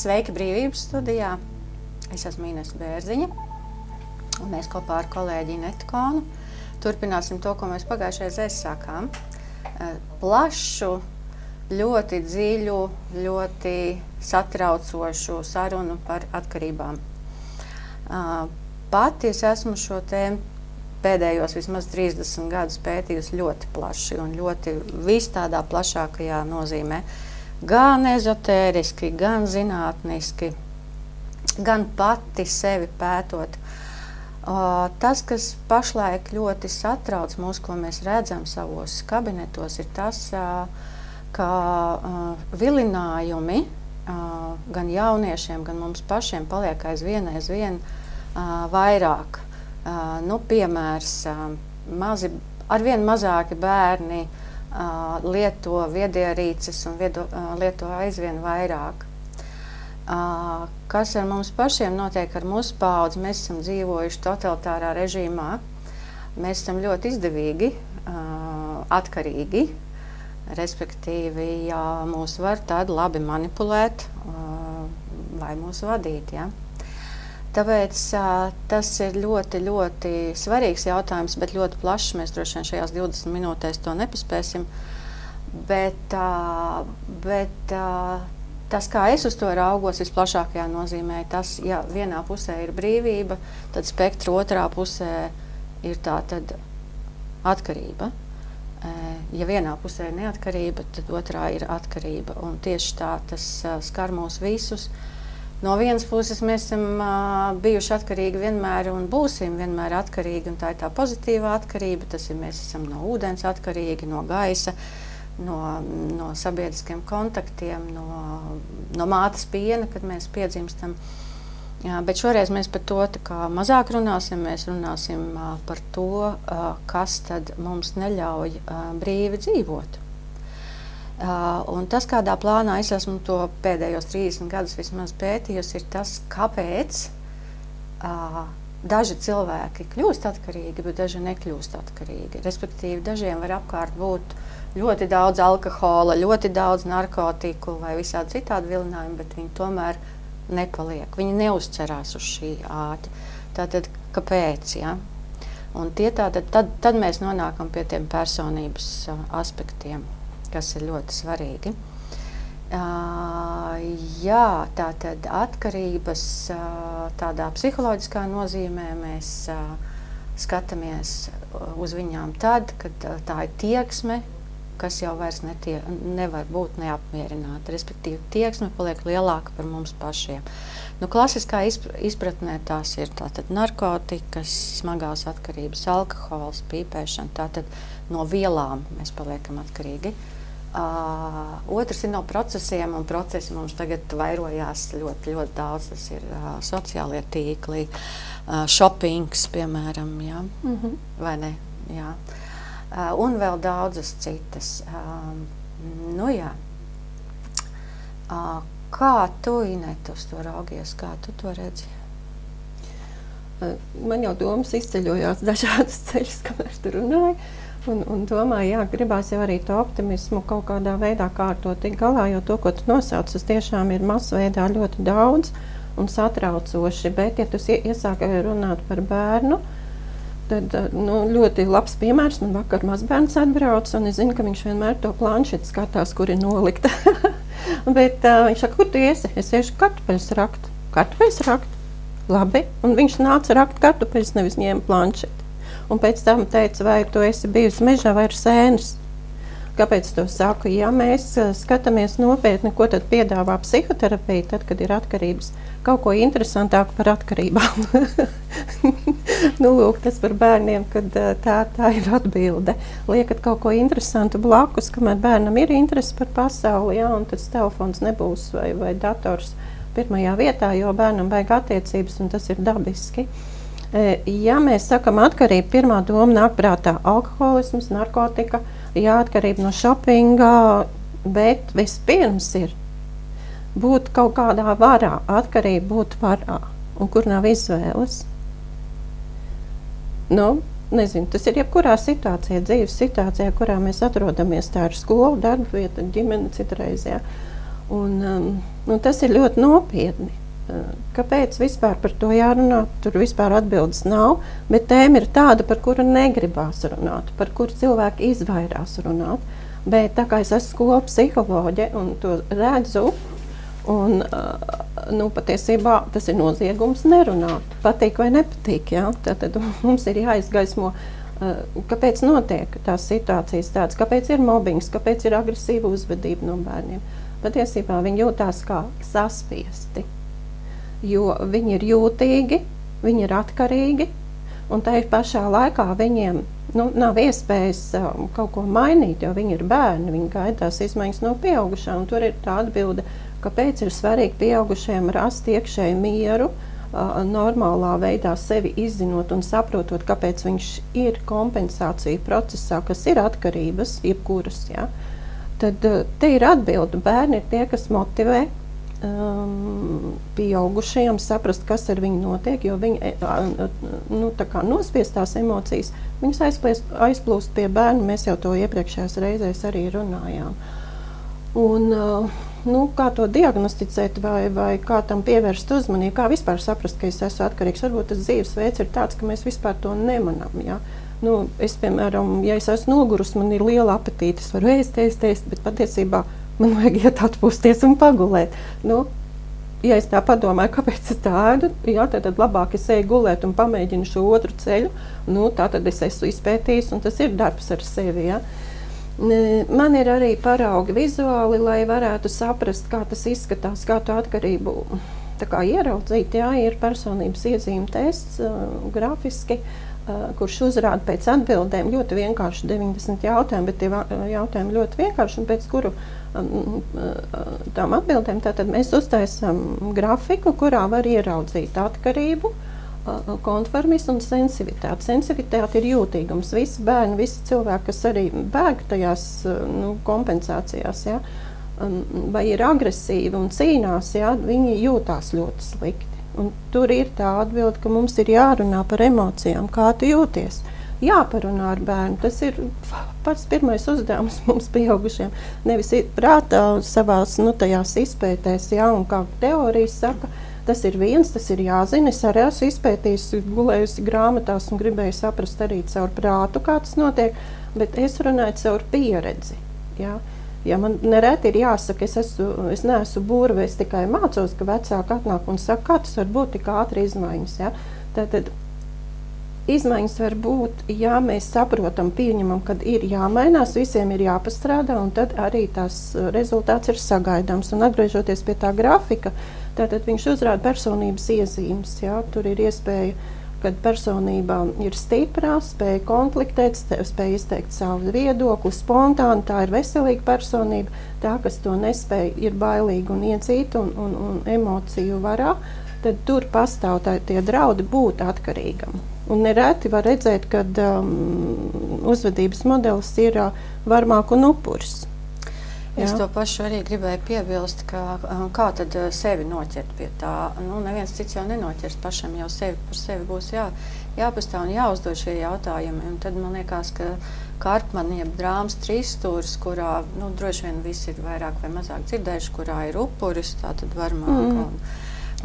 Sveiki brīvības studijā. Es esmu Inese Bērziņa, un mēs kopā ar kolēģi Inetu Konu turpināsim to, ko mēs pagājušajā reizē sākām. Plašu, ļoti dziļu, ļoti satraucošu sarunu par atkarībām. Pati es esmu šo tēmu pēdējos vismaz 30 gadus pētījusi ļoti plaši un ļoti vis tādā plašākajā nozīmē. Gan ezotēriski, gan zinātniski, gan pati sevi pētot. Tas, kas pašlaik ļoti satrauc mūs, ko mēs redzam savos kabinetos, ir tas, ka vilinājumi gan jauniešiem, gan mums pašiem paliek aizvien vairāk. Piemērs, arvien mazāki bērni lieto viedierīces un lieto aizvien vairāk. Kas ar mums pašiem notiek ar mūsu paudzi? Mēs esam dzīvojuši totalitārā režīmā, mēs esam ļoti izdevīgi, atkarīgi, respektīvi, ja mūs var tad labi manipulēt vai mūs vadīt. Ja? Tāpēc tas ir ļoti, ļoti svarīgs jautājums, bet ļoti plašs. Mēs droši vien šajās 20 minūtēs to nepaspēsim. Bet tas, kā es uz to raugos visplašākajā nozīmē, tas, ja vienā pusē ir brīvība, tad spektra otrā pusē ir tā tad atkarība. Ja vienā pusē ir neatkarība, tad otrā ir atkarība. Un tieši tā tas skar mūs visus. No vienas puses mēs esam bijuši atkarīgi vienmēr un būsim vienmēr atkarīgi, un tā ir tā pozitīvā atkarība. Tas ir, mēs esam no ūdens atkarīgi, no gaisa, no sabiedriskiem kontaktiem, no mātes piena, kad mēs piedzimstam. Bet šoreiz mēs par to tā kā mazāk runāsim, mēs runāsim par to, kas tad mums neļauj brīvi dzīvot. Un tas, kādā plānā es esmu to pēdējos 30 gadus vismaz pētījusi, ir tas, kāpēc daži cilvēki kļūst atkarīgi, bet daži nekļūst atkarīgi. Respektīvi, dažiem var apkārt būt ļoti daudz alkohola, ļoti daudz narkotiku vai visādi citādi vilinājumi, bet viņi tomēr nepaliek. Viņi neuzcerās uz šī āķa. Tātad, kāpēc? Ja? Un tad mēs nonākam pie tiem personības aspektiem, kas ir ļoti svarīgi. Tātad atkarības tādā psiholoģiskā nozīmē mēs skatāmies uz viņām tad, kad tā ir tieksme, kas jau vairs nevar būt neapmierināta. Respektīvi, tieksme paliek lielāka par mums pašiem. Klasiskā izpratnē tās ir tātad narkotikas, smagās atkarības, alkohols, pīpēšana. Tātad no vielām mēs paliekam atkarīgi. Otrs ir no procesiem, un procesi mums tagad vairojās ļoti, ļoti daudz. Tas ir sociālie tīkli, shoppings, piemēram, ja? Vai ne? Jā. Un vēl daudzas citas. Kā tu, Inetu, uz to raugies? Kā tu to redzi? Man jau domas izceļojās dažādas ceļus, kamēr tu runāji. Un domāju, gribās jau arī to optimismu kaut kādā veidā kārtot tik galā, jo to, ko tu nosauc, tas tiešām ir masveidā ļoti daudz un satraucoši. Bet, ja tu iesāki runāt par bērnu, tad ļoti labs piemērs. Man vakar mazbērns atbrauc, un es zinu, ka viņš vienmēr to planšeti skatās, kur ir nolikta. Bet viņš saka, kur tu iesi? Es iešu kartupeļus rakt. Kartupeļus rakt? Labi. Un viņš nāca rakt kartupeļus, nevis ņēma planšeti. Un pēc tam teica, vai tu esi bijusi mežā vai ir sēnes. Kāpēc to saku? Ja mēs skatāmies nopietni, ko tad piedāvā psihoterapija, tad, kad ir atkarības, kaut ko interesantāku par atkarībām. Lūk, tas par bērniem, kad tā ir atbilde. Liekat kaut ko interesantu blakus, kamēr bērnam ir interesi par pasauli, un tas telefons nebūs vai dators pirmajā vietā, jo bērnam vajag attiecības, un tas ir dabiski. Ja mēs sakam atkarība, pirmā doma nāk prātā alkoholisms, narkotika, atkarība no shoppinga, bet vispirms ir būt kaut kādā varā, atkarība būt varā, un kur nav izvēles. Nezinu, tas ir jebkurā dzīves situācijā, kurā mēs atrodamies, tā ir skola, darba vieta, ģimene citreiz, Un tas ir ļoti nopietni. Kāpēc vispār par to jārunā? Tur vispār atbildes nav, bet tēma ir tāda, par kuru negribās runāt, par kuru cilvēki izvairās runāt. Bet tā kā es esmu skolas psiholoģe un to redzu, un patiesībā tas ir noziegums nerunāt. Patīk vai nepatīk, jā? Tad mums ir jāizgaismo, kāpēc notiek tās situācijas tādas, kāpēc ir mobbings, kāpēc ir agresīva uzvedība no bērniem. Patiesībā viņi jūtās kā saspiesti. Jo viņi ir jūtīgi, viņi ir atkarīgi, un tā ir pašā laikā viņiem nav iespējas kaut ko mainīt, jo viņi ir bērni, viņi gaidās izmaiņas no pieaugušā, un tur ir tā atbilde, kāpēc ir svarīgi pieaugušajiem rast iekšēju mieru, normālā veidā sevi izzinot un saprotot, kāpēc viņš ir kompensācija procesā, kas ir atkarības, jebkuras, ja? Tad te ir atbilde, bērni ir tie, kas motivē pieaugušajiem saprast, kas ar viņu notiek, jo viņi tā kā nospiestās emocijas, viņas aizplūst pie bērnu, mēs jau to iepriekšējās reizēs arī runājām. Un kā to diagnosticēt vai kā tam pievērst uzmanību, kā vispār saprast, ka es esmu atkarīgs. Varbūt tas dzīvesveids ir tāds, ka mēs vispār to nemanām. Ja? Es, piemēram, ja es esmu nogurus, man ir liela apetīte, es varu ēst, bet patiesībā man vajag iet atpūsties un pagulēt. Ja es tā padomāju, kāpēc es tā ēdu, tad labāk es eju gulēt un pamēģinu šo otru ceļu. Tā tad es esmu izpētījis, un tas ir darbs ar sevi. Ja? Man ir arī paraugi vizuāli, lai varētu saprast, kā tas izskatās, kā to atkarību ieraudzīt. Jā, ir personības iezīme tests grafiski, kurš uzrāda pēc atbildēm ļoti vienkārši 90 jautājumu, bet tie jautājumi ļoti vienkārši, un pēc kuru tām atbildēm tātad mēs uztaisām grafiku, kurā var ieraudzīt atkarību, konformismu un sensivitāti. Sensivitāte ir jūtīgums. Visi bērni, visi cilvēki, kas arī bēg tajās kompensācijās, ja, vai ir agresīvi un cīnās, ja, viņi jūtās ļoti slikti. Un tur ir tā atbilde, ka mums ir jārunā par emocijām, kā tu jūties. Jāparunā ar bērnu. Tas ir pats pirmais uzdevums mums pieaugušiem. Nevis prātā savās tajās izpētēs, jā, un kā teorijas saka, tas ir viens, tas ir jāzina. Es arī esmu izpētījusi, gulējusi grāmatās un gribēju saprast arī caur prātu, kā tas notiek, bet es runāju caur pieredzi. Jā. Ja man nereti ir jāsaka, es neesmu burve, es tikai mācos, ka vecāki atnāk un saka, kā tas var būt tik ātri izmaiņas. Ja? Tātad izmaiņas var būt, ja mēs saprotam, pieņemam, kad ir jāmainās, visiem ir jāpastrādā, un tad arī tās rezultāts ir sagaidāms. Un atgriežoties pie tā grafika, tātad viņš uzrāda personības iezīmes. Ja? Tur ir iespēja, kad personībā ir stiprā, spēja konfliktēt, spēja izteikt savu viedokli, spontāni, tā ir veselīga personība. Tā, kas to nespēja, ir bailīga un iedzīt un emociju varā, tad tur pastāv tie draudi būt atkarīgam. Un nereti var redzēt, ka uzvedības modelis ir varmāk un upuris. Es to pašu arī gribēju piebilst, kā tad sevi noķert pie tā. Neviens cits jau nenoķers, pašam jau par sevi būs jāpastāv un jāuzdod šie jautājumi. Un tad man liekas, ka Karpmana, jeb drāmas trīsstūris, kurā droši vien visi ir vairāk vai mazāk dzirdējuši, kurā ir upuris, tātad varmāk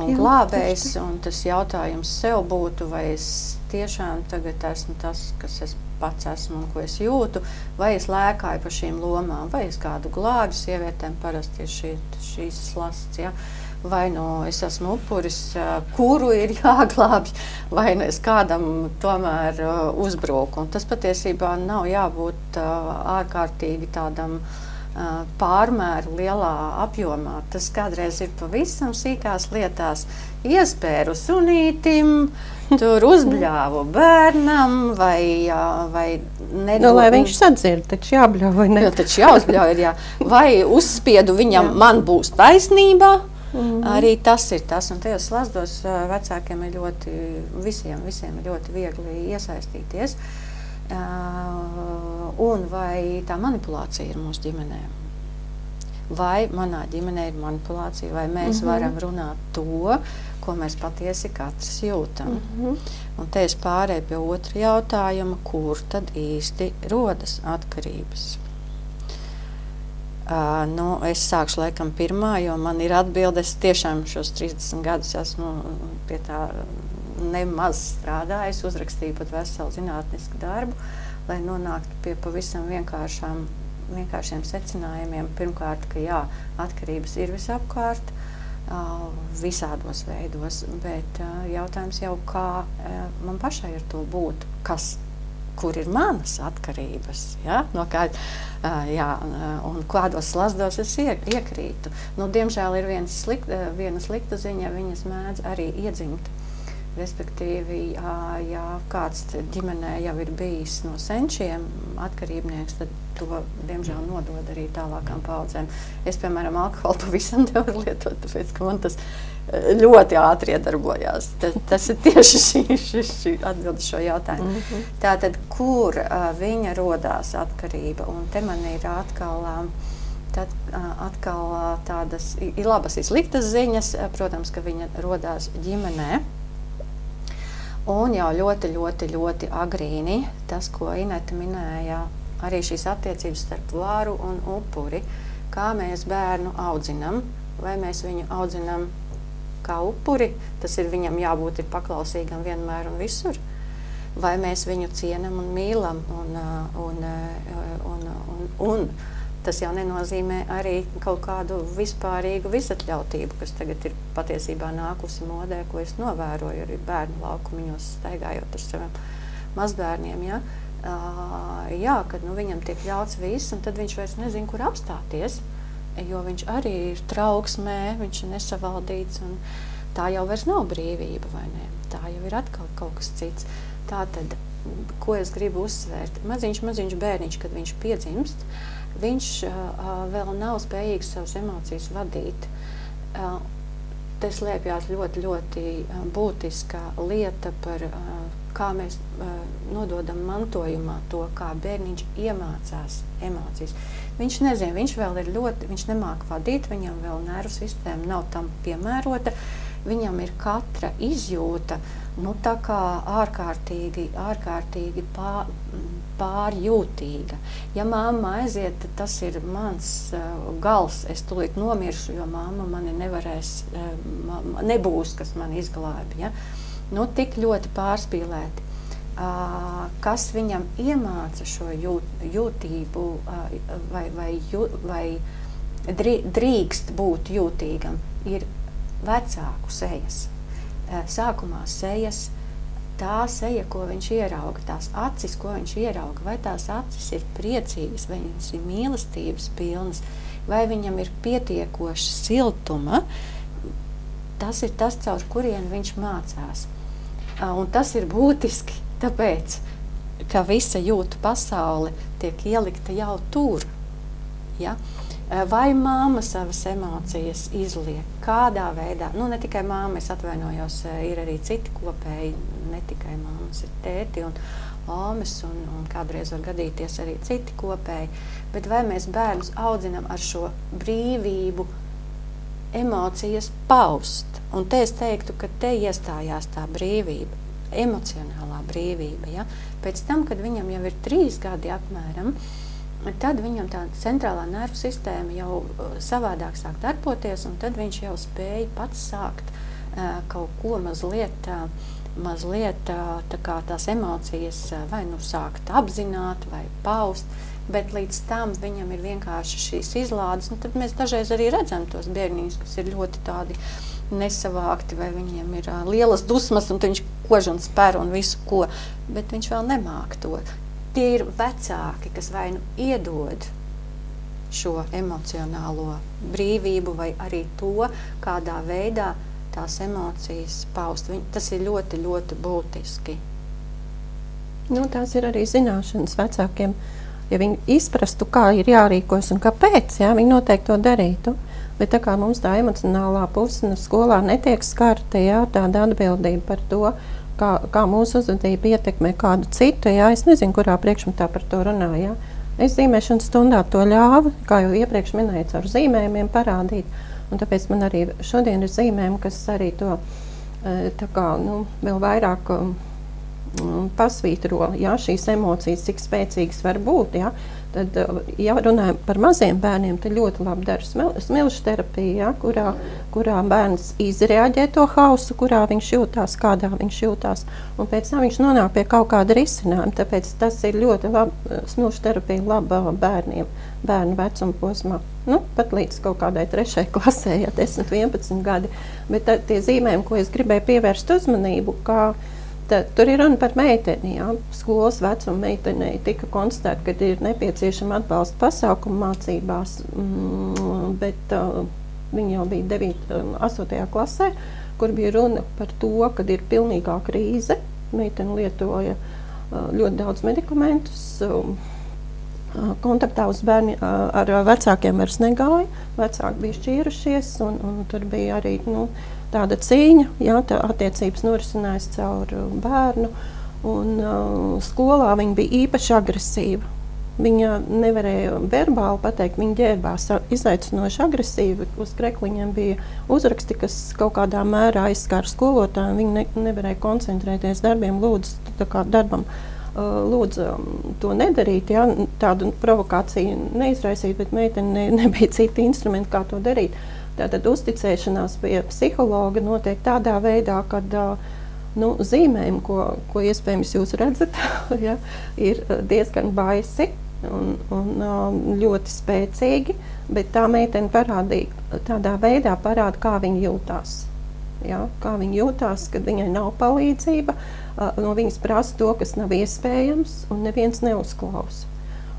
un glābējs. Un tas jautājums sev būtu, vai es tiešām tagad esmu tas, kas es pats esmu un ko es jūtu, vai es lēkāju pa šīm lomām, vai es kādu glābju, sievietēm parasti ir šīs slasts, ja? Vai es esmu upuris, kuru ir jāglābj, vai es kādam tomēr uzbruku. Un tas patiesībā nav jābūt ārkārtīgi tādam pārmēru lielā apjomā. Tas kādreiz ir pavisam sīkās lietās. Iespēru sunītim, tur uzbļāvu bērnam, vai nedod... lai viņš sadzird, taču jābļauj, vai ne? Taču jāuzbļauj, jā. Vai uzspiedu viņam, man būs taisnība, arī tas ir tas. Un tajos slazdos vecākiem ir visiem ir ļoti viegli iesaistīties. Un vai tā manipulācija ir mūsu ģimenē? Vai manā ģimenē ir manipulācija, vai mēs varam runāt to, ko mēs patiesi katrs jūtam. Un te es pārēju pie otra jautājuma, kur tad īsti rodas atkarības. Es sākšu laikam pirmā, jo man ir atbilde. Es tiešām šos 30 gadus esmu pie tā nemaz strādājis, uzrakstīju pat veselu zinātnisku darbu, lai nonāktu pie pavisam vienkāršiem secinājumiem. Pirmkārt, ka jā, atkarības ir visapkārt, visādos veidos, bet jautājums jau, kā man pašai ar to būt, kur ir manas atkarības, ja? Un kādos slazdos es iekrītu. Diemžēl ir viena slikta ziņa, viņas mēdz arī iedzimt. Respektīvi, ja kāds ģimenē jau ir bijis no senčiem atkarībnieks, tad to, diemžēl, nodod arī tālākām paudzēm. Es, piemēram, alkoholu pavisam nevaru lietot, tāpēc, ka man tas ļoti ātri iedarbojās. Tas ir tieši šī atbilde šo jautājumu. Tātad, kur viņa rodās atkarība? Un te man ir atkal tādas, ir labas, ir sliktas ziņas, protams, ka viņa rodās ģimenē. Un jau ļoti agrīni, tas, ko Inete minēja, arī šīs attiecības starp varu un upuri, kā mēs bērnu audzinam, vai mēs viņu audzinam kā upuri, tas ir viņam jābūt ir paklausīgam vienmēr un visur, vai mēs viņu cienam un mīlam, un tas jau nenozīmē arī kaut kādu vispārīgu visatļautību, kas tagad ir patiesībā nākusi modē, ko es novēroju arī bērnu laukumiņos, staigājot ar saviem mazbērniem. Ja? Kad viņam tiek ļauts viss, un tad viņš vairs nezin, kur apstāties, jo viņš arī ir trauksmē, viņš ir nesavaldīts, un tā jau vairs nav brīvība, vai ne? Tā jau ir atkal kaut kas cits. Tātad, ko es gribu uzsvērt? Maziņš bērniņš, kad viņš piedzimst, viņš vēl nav spējīgs savas emocijas vadīt. Te slēpjās ļoti būtiska lieta par kā mēs nododam mantojumā to, kā bērniņš iemācās emocijas. Viņš nezina, viņš nemāk vadīt, viņam vēl nervu sistēma nav tam piemērota, viņam ir katra izjūta, tā kā ārkārtīgi pārjūtīga. Ja mamma aiziet, tad tas ir mans gals, es tūlīt nomiršu, jo mamma mani nebūs, kas mani izglābi. Ja? Tik ļoti pārspīlēti. Kas viņam iemāca šo jūtību vai drīkst būt jūtīgam, ir vecāku sejas. Sākumā sejas, tā seja, ko viņš ierauga, tās acis, ko viņš ierauga, vai tās acis ir priecīgas, vai viņas ir mīlestības pilnas, vai viņam ir pietiekoša siltuma, tas ir tas, caur kurien viņš mācās. Un tas ir būtiski, tāpēc, ka visa jūtu pasaule tiek ielikta jau tur. Ja? Vai mamma savas emocijas izliek? Kādā veidā? Ne tikai mamma, es atvainojos, ir arī citi kopēji, ne tikai mammas, ir tēti un omes, un kādreiz var gadīties arī citi kopēji. Bet vai mēs bērnus audzinam ar šo brīvību emocijas paust? Un te es teiktu, ka te iestājās tā brīvība, emocionālā brīvība. Ja? Pēc tam, kad viņam jau ir 3 gadi apmēram, tad viņam tā centrālā nervu sistēma jau savādāk sāk darboties, un tad viņš jau spēja pats sākt kaut ko mazliet tā kā tās emocijas vai sākt apzināt vai paust, bet līdz tam viņam ir vienkārši šīs izlādes, un tad mēs dažreiz arī redzam tos bērniņus, kas ir ļoti tādi nesavākti, vai viņiem ir lielas dusmas, un viņš kož un spēr un visu ko, bet viņš vēl nemāk to. Tie ir vecāki, kas vai iedod šo emocionālo brīvību vai arī to, kādā veidā tās emocijas paust. Tas ir ļoti būtiski. Tās ir arī zināšanas vecākiem. Ja viņi izprastu, kā ir jārīkojas un kāpēc, viņi noteikti to darītu. Bet tā kā mums tā emocionālā puse skolā netiek skarta, tāda atbildība par to, kā mūsu uzvedība ietekmē kādu citu, es nezinu, kurā priekšmetā par to runāju. Es zīmēšanas stundā to ļāvu, kā jau iepriekš minēju, caur zīmējumiem parādīt, un tāpēc man arī šodien ir zīmējumi, kas arī to vēl vairāk pasvītro, ja, šīs emocijas, cik spēcīgas var būt, ja, tad, ja runājam par maziem bērniem, tad ļoti labi dara smilšu terapija, ja, kurā bērns izreaģē to hausu, kurā viņš jūtās, kādā viņš jūtās, un pēc tam viņš nonāk pie kaut kāda risinājuma, tāpēc tas ir ļoti labi, smilšu terapija laba bērniem, bērnu vecuma posmā. Nu, pat līdz kaut kādai 3. klasē, ja 10, 11 gadi, bet tie zīmējumi, ko es gribēju pievērst uzmanību, kā tur ir runa par meiteni, jā. Skolas vecuma meitenei tika konstatēta, ka ir nepieciešama atbalsta pasākuma mācībās, bet viņa jau bija 8. klasē, kur bija runa par to, kad ir pilnīgā krīze. Meitene lietoja ļoti daudz medikamentus, kontaktā uz bērni ar vecākiem vairs negāja, vecāki bija šķīrušies, un tur bija arī, tāda cīņa, jā, tā attiecības norisinājās caur bērnu, un skolā viņa bija īpaši agresīva. Viņa nevarēja verbāli pateikt, viņa ģērbās izaicinoši agresīvi, uz krekliņiem bija uzraksti, kas kaut kādā mērā aizskāra skolotāju, viņa nevarēja koncentrēties darbiem, lūdzu to nedarīt, jā, tādu provokāciju neizraisīt, bet meitene nebija citi instrumenti, kā to darīt. Tātad uzticēšanās pie psihologa notiek tādā veidā, kad zīmējumi, ko iespējams jūs redzat, ja, ir diezgan baisi un ļoti spēcīgi, bet tā meitene tādā veidā parāda, kā viņa jūtās. Ja, kā viņa jūtās, kad viņai nav palīdzība, no viņas prasa to, kas nav iespējams, un neviens neuzklausa.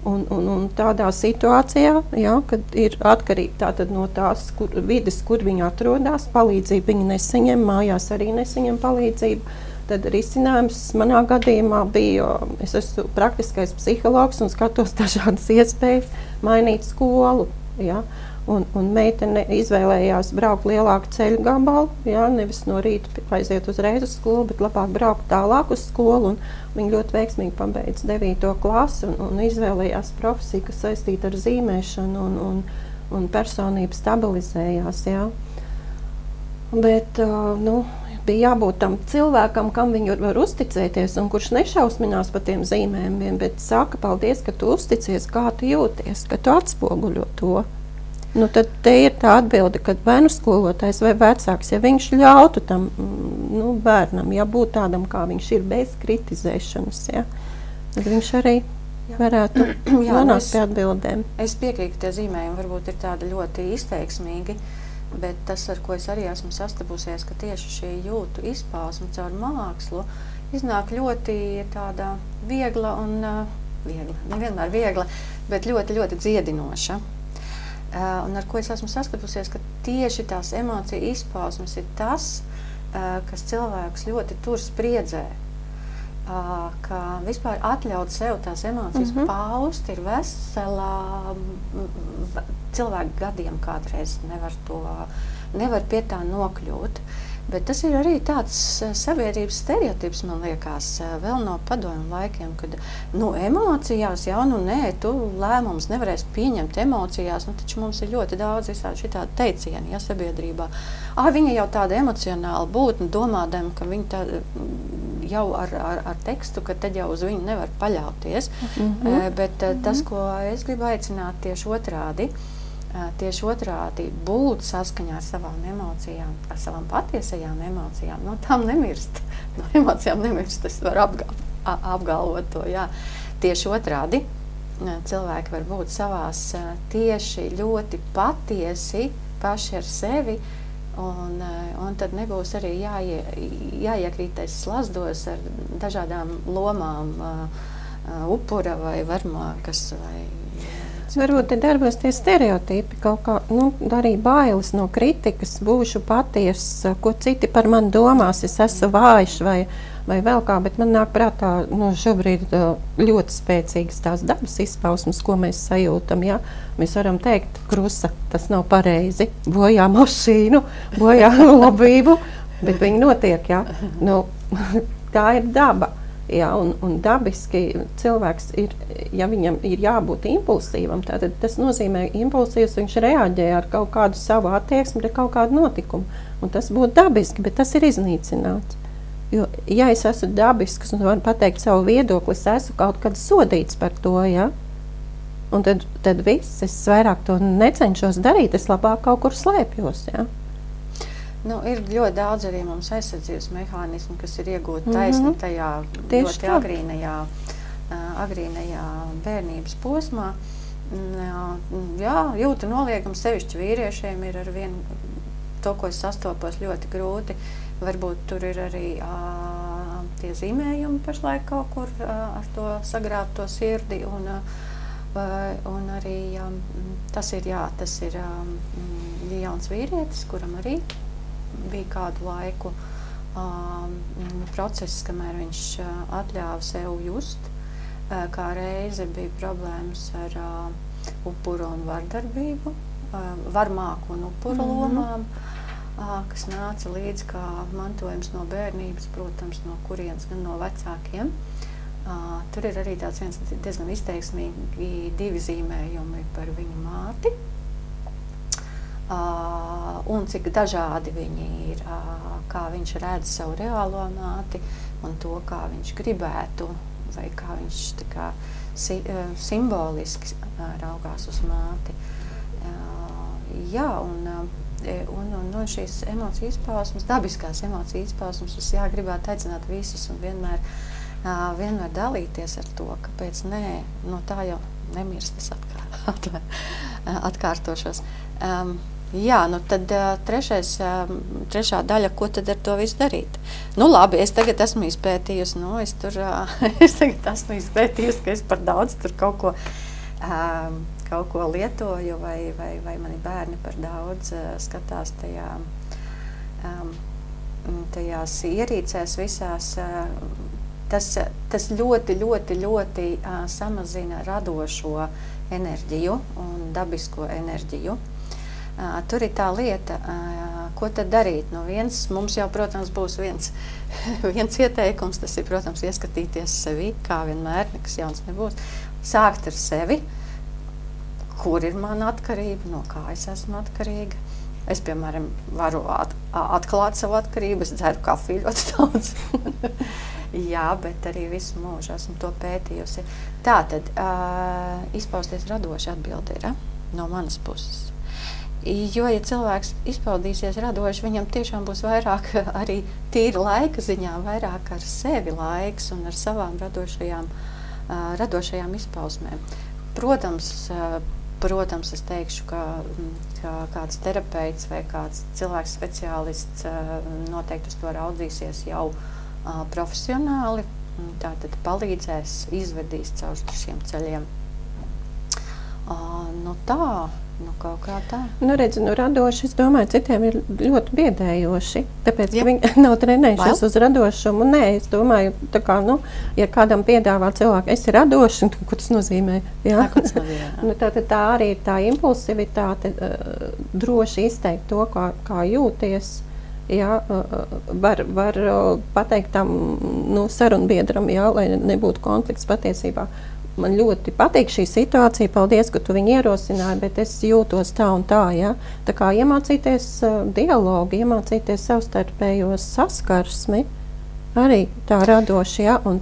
Un tādā situācijā, ja, kad ir atkarība tātad no tās vides, kur viņa atrodas, palīdzību viņa nesaņem, mājās arī nesaņem palīdzību, tad risinājums manā gadījumā bija, es esmu praktiskais psihologs un skatos dažādas iespējas mainīt skolu. Ja. Un meitene izvēlējās braukt lielāku ceļu gabalu, ja, nevis no rīta aiziet uzreiz uz skolu, bet labāk braukt tālāk uz skolu. Viņa ļoti veiksmīgi pabeidza 9. klasi un izvēlējās profesiju, kas saistīta ar zīmēšanu un personību stabilizējās. Ja. Bet bija jābūt tam cilvēkam, kam viņu var uzticēties un kurš nešausminās par tiem zīmējumiem, bet saka, paldies, ka tu uzticies, kā tu jūties, ka tu atspoguļo to. Tad te ir tā atbilde, ka bērnu skolotājs vai vecāks, ja viņš ļautu tam bērnam, ja būt tādam, kā viņš ir, bez kritizēšanas, ja, tad viņš arī varētu nonākt pie atbildēm. Es piekrītu, ka tie zīmējumi varbūt ir tādi ļoti izteiksmīgi, bet tas, ar ko es arī esmu sastapusies, ka tieši šī jūtu izpausme caur mākslu iznāk ļoti tāda viegla un nevienmēr viegla, bet ļoti, ļoti dziedinoša. Un ar ko es esmu sastapusies, ka tieši tās emociju izpausmes ir tas, kas cilvēkus ļoti tur spriedzē, ka vispār atļaut sev tās emocijas paust ir veselā cilvēku gadiem kādreiz nevar pie tā nokļūt. Bet tas ir arī tāds sabiedrības stereotips, man liekas, vēl no padomju laikiem, kad emocijās, tu lēmumus nevarēsi pieņemt emocijās, taču mums ir ļoti daudz šitādi teicieni, ja, sabiedrībā. Viņa jau tāda emocionāla būtne, domādama, ka viņa jau ar tekstu, ka tad jau uz viņu nevar paļauties. Bet tas, ko es gribu aicināt tieši otrādi būt saskaņā ar savām emocijām, ar savām patiesajām emocijām, tām nemirst. No emocijām nemirst, es varu apgalvot to, jā. Tieši otrādi, cilvēki var būt savās tieši ļoti patiesi paši ar sevi, un tad nebūs arī jāiekrītais slazdos ar dažādām lomām, upura vai varmākas vai... Varbūt te darbos tie stereotipi, kaut kā, arī bailes no kritikas, būšu patiess, ko citi par mani domās, es esmu vājš vai vēl kā, bet man nāk prātā šobrīd ļoti spēcīgas tās dabas izpausmes, ko mēs sajūtam, ja? Mēs varam teikt, krusa, tas nav pareizi, bojā mašīnu, bojā labību, bet viņi notiek, ja? Tā ir daba. Ja, un dabiski cilvēks ir, ja viņam ir jābūt impulsīvam, tātad tas nozīmē impulsīvs, viņš reaģē ar kaut kādu savu attieksmi pret kaut kādu notikumu. Un tas būtu dabiski, bet tas ir iznīcināts. Jo, ja es esmu dabisks un varu pateikt savu viedokli, es esmu kaut kad sodīts par to, ja? Un tad viss, es vairāk to necenšos darīt, es labāk kaut kur slēpjos, ja? Nu, ir ļoti daudz arī mums aizsardzības mehānismu, kas ir iegūti taisni tajā ļoti agrīnajā bērnības posmā. Jā, jūtu noliegums sevišķi vīriešiem ir ar vienu to, ko es sastopos ļoti grūti. Varbūt tur ir arī tie zīmējumi pašlaik kaut kur ar to sagrābto sirdi. Un arī tas ir jauns vīrietis, kuram arī bija kādu laiku process, kamēr viņš atļāva sev just. Kā reize bija problēmas ar upuru un vardarbību, varmāku un upuru lomām, kas nāca līdz kā mantojums no bērnības, protams, no kurienes gan no vecākiem. Tur ir arī tāds viens diezgan izteiksmīgi divi zīmējumi par viņu māti. Un cik dažādi viņi ir, kā viņš redz savu reālo māti un to, kā viņš gribētu, vai kā viņš tā kā simboliski raugās uz māti. Jā, un šīs emociju izpausmes, dabiskās emociju izpausmes, es gribētu aicināt visus un vienmēr dalīties ar to, kāpēc nē, no tā jau nemirst, es atkārtošos. Jā, nu tad trešā daļa, ko tad ar to visu darīt? Nu labi, es tagad esmu izpētījusi, ka es par daudz tur kaut ko lietoju, vai mani bērni par daudz skatās tajās ierīcēs visās. Tas ļoti samazina radošo enerģiju un dabisko enerģiju. Tur ir tā lieta, ko tad darīt. Nu, mums jau, protams, būs viens ieteikums, tas ir, protams, ieskatīties sevi, kā vienmēr, nekas jauns nebūs. Sākt ar sevi, kur ir mana atkarība, no kā es esmu atkarīga. Es, piemēram, varu atklāt savu atkarību, es dzeru kafiju ļoti daudz. Jā, bet arī visu mūžu esmu to pētījusi. Tātad, izpausties radoši atbildi ir no manas puses. Jo, ja cilvēks izpaudīsies radoši, viņam tiešām būs vairāk arī tīri laika ziņā, vairāk ar sevi laiks un ar savām radošajām izpausmēm. Protams, es teikšu, ka kāds terapeits vai kāds cilvēks speciālists noteikti uz to raudzīsies jau profesionāli, tātad palīdzēs, izvedīs caur šiem ceļiem. Nu, kaut kā tā. Nu, redzi, radoši, es domāju, citiem ir ļoti biedējoši, tāpēc, ka viņi nav trenējušies uz radošumu. Nē, es domāju, tā kā, ja kādam piedāvā cilvēku, es ir radoši, ko tas nozīmē? Jā, ko tas nozīmē? Tā arī ir tā impulsivitāte, droši izteikt to, kā jūties. Jā, var pateikt tam sarunbiedram, lai nebūtu konflikts patiesībā. Man ļoti patīk šī situācija, paldies, ka tu viņu ierosināji, bet es jūtos tā un tā, ja? Tā kā iemācīties dialogu, iemācīties savstarpējos saskarsmi, arī tā radoši, ja? Un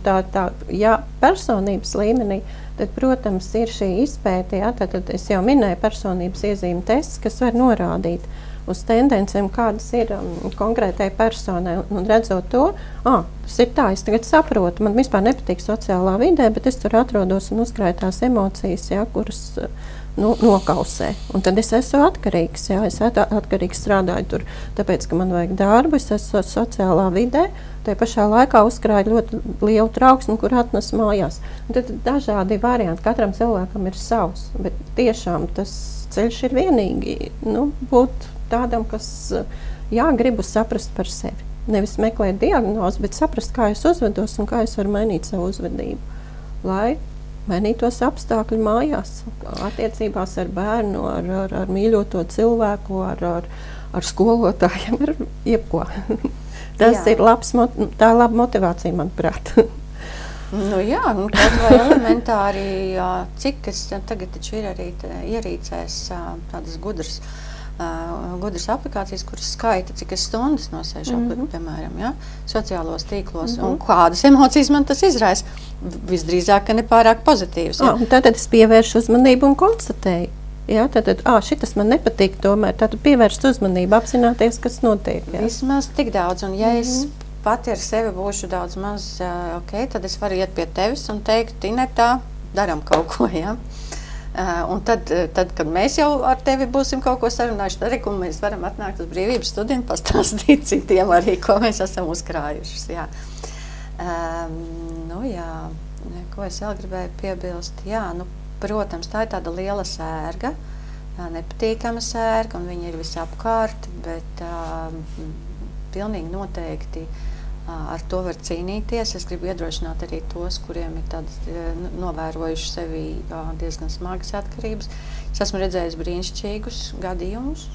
ja personības līmenī, tad, protams, ir šī izpēte, ja? Tad es jau minēju personības iezīme tests, kas var norādīt uz tendencēm, kādas ir konkrētai personai. Un redzot to, tas ir tā, es tagad saprotu, man vispār nepatīk sociālā vidē, bet es tur atrodos un uzkrāju tās emocijas, ja, kuras nokausē. Un tad es esmu atkarīgs, ja, es atkarīgs strādāju tur, tāpēc, ka man vajag darbu, es esmu sociālā vidē, tai pašā laikā uzkrāju ļoti lielu trauksmi, kur atnes mājās. Un tad dažādi varianti, katram cilvēkam ir savs, bet tiešām tas ceļš ir vienīgi, būt tādam, kas gribu saprast par sevi. Nevis meklēt diagnozi, bet saprast, kā es uzvedos un kā es varu mainīt savu uzvedību. Lai mainītos apstākļi mājās, attiecībās ar bērnu, ar mīļoto cilvēku, ar skolotājiem, ar jebko. Tas ir tā laba motivācija, manuprāt. Jā, kaut vai elementāri, cik es tagad taču ir arī ierīcēs tādas gudras gudras aplikācijas, kuras skaita, cik es stundas nosēžu, piemēram, ja, sociālos tīklos, un kādas emocijas man tas izraisa. Visdrīzāk, ka nepārāk pozitīvs. Ja. Tātad es pievēršu uzmanību un konstatēju. Jā, tātad, šitas man nepatīk tomēr, tātad pievērst uzmanību, apzināties, kas notiek. Jā. Vismaz tik daudz, un ja es pati ar sevi būšu daudz maz, ok, tad es varu iet pie tevis un teikt, Inetā, daram kaut ko, jā. Un tad, kad mēs jau ar tevi būsim kaut ko sarunājuši, tad arī, mēs varam atnākt uz brīvības studiju un pastāstīt citiem arī, ko mēs esam uzkrājušas. Jā. Jā, ko es vēl gribēju piebilst? Jā, protams, tā ir tāda liela sērga, nepatīkama sērga, un viņa ir visapkārt, bet pilnīgi noteikti ar to var cīnīties. Es gribu iedrošināt arī tos, kuriem ir tādas novērojuši sevi diezgan smagas atkarības. Es esmu redzējis brīnišķīgus gadījumus,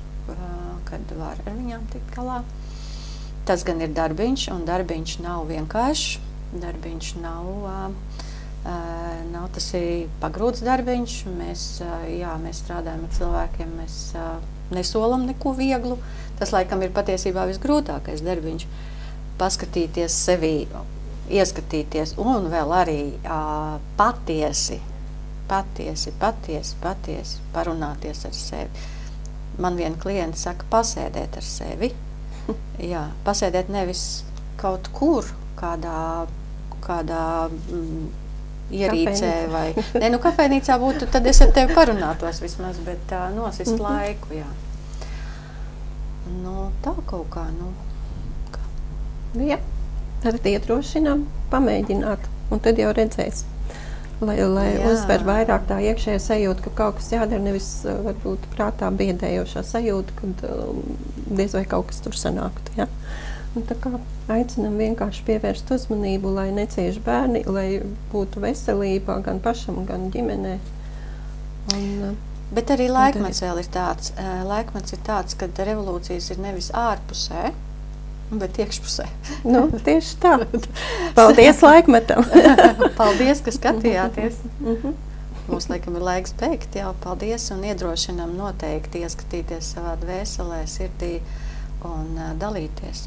kad var ar viņām tikt galā. Tas gan ir darbiņš, un darbiņš nav vienkāršs. Darbiņš nav tas ir pagrūts darbiņš. Mēs strādājam ar cilvēkiem, mēs nesolam neko vieglu. Tas, laikam, ir patiesībā visgrūtākais darbiņš. Paskatīties sevī, ieskatīties un vēl arī patiesi parunāties ar sevi. Man viena klienta saka, pasēdēt ar sevi. Jā, pasēdēt nevis kaut kur, kādā ierīcē vai... Nē, kafejnīcā būtu, tad es ar tevi parunātos vismaz, bet nosist laiku, jā. Tā kaut kā, Jā, tad iedrošinām, pamēģināt, un tad jau redzēs. Lai uzsver vairāk tā iekšējā sajūta, ka kaut kas jādara, nevis varbūt prātā biedējošā sajūta, kad diez vai kaut kas tur sanāktu. Ja? Un tā kā aicinam vienkārši pievērst uzmanību, lai necieš bērni, lai būtu veselība gan pašam, gan ģimenē. Bet arī laikmets vēl ir tāds. Laikmets ir tāds, kad revolūcijas ir nevis ārpusē, bet iekšpusē. Tieši tā. Paldies laikmetam. Paldies, ka skatījāties. Mums, laikam, ir laiks beigt. Jā, paldies un iedrošinam noteikti ieskatīties savā dvēselē, sirdī un dalīties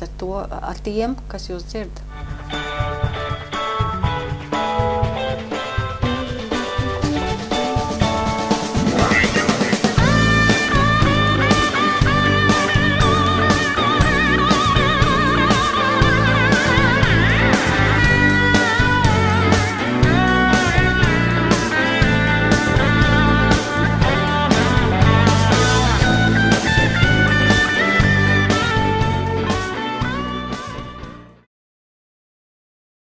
ar tiem, kas jūs dzird.